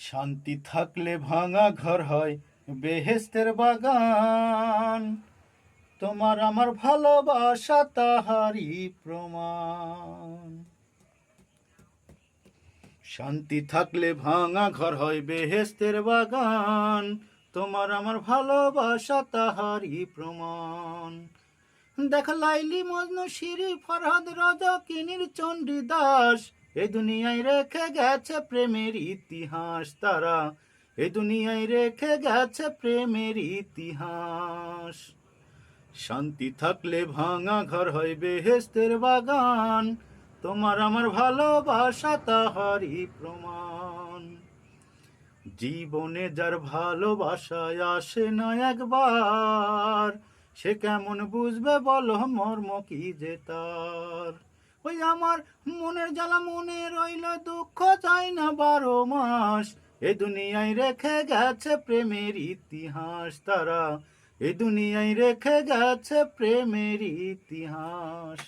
শান্তি থাকলে ভাঙা ঘর হয় বেহেশতের বাগান। তোমার আমার ভালোবাসা তাহারই প্রমাণ। শান্তি থাকলে ভাঙা ঘর হয় বেহেশতের বাগান। তোমার আমার ভালোবাসা তাহারই প্রমাণ। দেখ লাইলি মজনু শিরি ফরহাদ রজকিনীর চণ্ডীদাস, এই দুনিয়ায় রেখে গেছে প্রেমের ইতিহাস তারা। এই দুনিয়ায় রেখে গেছে প্রেমের ইতিহাস। শান্তি থাকলে ভাঙা ঘর হয় বেহেশতের বাগান। তোমার আমার ভালোবাসা তাহারই প্রমাণ। জীবনে যার ভালোবাসায় আসে না একবার, সে কেমন বুঝবে বলো মর্ম কি যে তার। ওই আমার মনের জ্বালা মনে রইল, দুঃখ চাই না 12 মাস। এ দুনিয়ায় রেখে গেছে প্রেমের ইতিহাস তারা। এ দুনিয়ায় রেখে গেছে প্রেমের ইতিহাস।